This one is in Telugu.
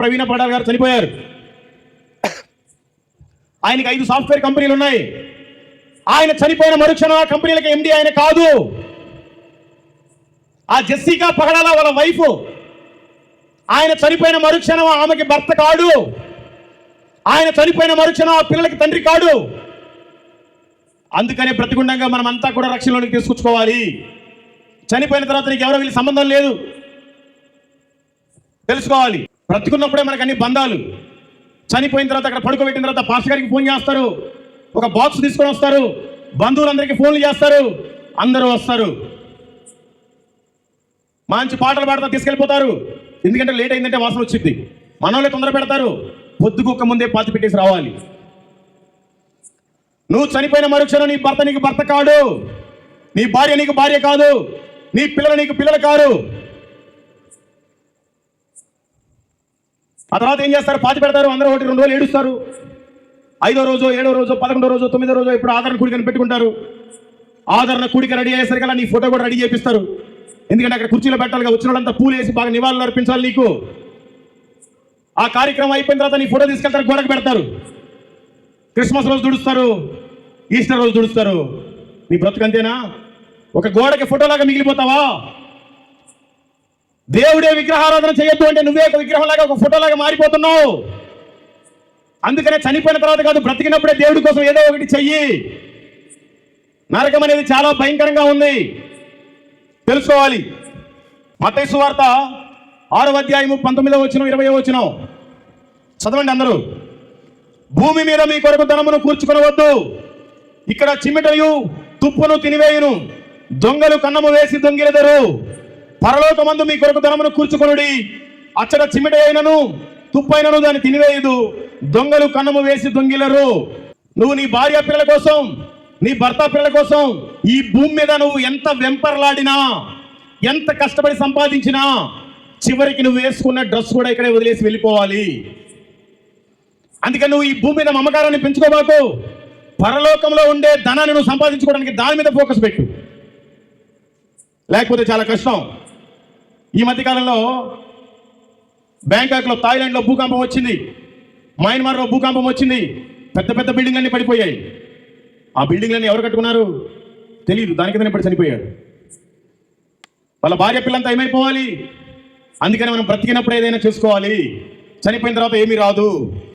ప్రవీణ పడాల్ గారు చనిపోయారు. ఆయనకి 5 సాఫ్ట్వేర్ కంపెనీలు ఉన్నాయి. ఆయన చనిపోయిన మరుక్షణం ఆ కంపెనీలకు ఎండి ఆయన కాదు. ఆ జెస్సికా పగడాల వాళ్ళ వైఫ్. ఆయన చనిపోయిన మరుక్షణం ఆమెకి భర్త కాడు. ఆయన చనిపోయిన మరుక్షణం ఆ పిల్లలకి తండ్రి కాడు. అందుకనే ప్రతిగుండంగా మనం అంతా కూడా రక్షణలోనికి తీసుకొచ్చుకోవాలి. చనిపోయిన తర్వాత నీకు ఎవరో వీళ్ళ సంబంధం లేదు తెలుసుకోవాలి. బ్రతికున్నప్పుడే మనకు అన్ని బంధాలు. చనిపోయిన తర్వాత అక్కడ పడుకోబెట్టిన తర్వాత పాస్టర్ గారికి ఫోన్ చేస్తారు, ఒక బాక్స్ తీసుకొని వస్తారు, బంధువులందరికీ ఫోన్లు చేస్తారు, అందరూ వస్తారు, మంచి పాటలు పాడతా తీసుకెళ్ళిపోతారు. ఎందుకంటే లేట్ అయిందంటే వాసన వచ్చింది. మనోళ్ళే తొందర పెడతారు, పొద్దుకొక్క ముందే పాతి పెట్టేసి రావాలి. నువ్వు చనిపోయిన మరుక్షణం నీ భర్త నీకు భర్త కాడు, నీ భార్య నీకు భార్య కాదు, నీ పిల్లలు నీకు పిల్లలు కాదు. ఆ తర్వాత ఏం చేస్తారు? పాతి పెడతారు. అందరూ 1-2 రోజులు ఏడుస్తారు. 5వ రోజు, 7వ రోజు, 11వ రోజు, 9వ రోజు ఇప్పుడు ఆదరణ కూడికని పెట్టుకుంటారు. ఆదరణ కూడిక రెడీ అయ్యేసరికల్లా నీ ఫోటో కూడా రెడీ చేపిస్తారు. ఎందుకంటే అక్కడ కుర్చీలో పెట్టాలిగా, వచ్చిన వాళ్ళంతా పూలు వేసి బాగా నివాళులు అర్పించాలి నీకు. ఆ కార్యక్రమం అయిపోయిన తర్వాత నీ ఫోటో తీసుకెళ్తారు, గోడకు పెడతారు. క్రిస్మస్ రోజు దుడుస్తారు, ఈస్టర్ రోజు దుడుస్తారు. నీ బ్రతుకు అంతేనా? ఒక గోడకి ఫోటోలాగా మిగిలిపోతావా? దేవుడే విగ్రహారాధన చేయొద్దు అంటే నువ్వే ఒక విగ్రహంలాగా, ఒక ఫోటోలాగా మారిపోతున్నావు. అందుకనే చనిపోయిన తర్వాత కాదు, బ్రతికినప్పుడే దేవుడి కోసం ఏదో ఒకటి చెయ్యి. నరకం అనేది చాలా భయంకరంగా ఉంది, తెలుసుకోవాలి. మత్తయి సువార్త 6వ అధ్యాయము 19వ వచనం 20వ వచనం చదవండి అందరూ. భూమి మీద మీ కొరకు ధనమును కూర్చుకొనవద్దు, ఇక్కడ చిమ్మెటయు తుప్పును తినివేయును, దొంగలు కన్నము వేసి దొంగిలెదరు. పరలోకమందు మీ కొరకు ధనమును కూర్చుకొనుడి, అచ్చట చిమ్మెట అయినను తుప్పైనను దాన్ని తినివేయదు, దొంగలు కన్నము వేసి దొంగిలరు. నువ్వు నీ భార్య పిల్లల కోసం, నీ భర్త పిల్లల కోసం ఈ భూమి మీద నువ్వు ఎంత వెంపర్లాడినా, ఎంత కష్టపడి సంపాదించినా, చివరికి నువ్వు వేసుకున్న డ్రెస్ కూడా ఇక్కడే వదిలేసి వెళ్ళిపోవాలి. అందుకని నువ్వు ఈ భూమి మీద మమకారాన్ని పెంచుకోబాకు. పరలోకంలో ఉండే ధనాన్ని నువ్వు సంపాదించుకోవడానికి దాని మీద ఫోకస్ పెట్టు, లేకపోతే చాలా కష్టం. ఈ మధ్యకాలంలో బ్యాంకాక్లో, థాయిలాండ్లో భూకంపం వచ్చింది, మయన్మార్లో భూకంపం వచ్చింది. పెద్ద పెద్ద బిల్డింగ్లన్నీ పడిపోయాయి. ఆ బిల్డింగ్లన్నీ ఎవరు కట్టుకున్నారు తెలియదు, దాని కిందనే పడి చనిపోయాడు. వాళ్ళ భార్య పిల్లంతా ఏమైపోవాలి? అందుకని మనం బ్రతికినప్పుడు ఏదైనా చేసుకోవాలి, చనిపోయిన తర్వాత ఏమీ రాదు.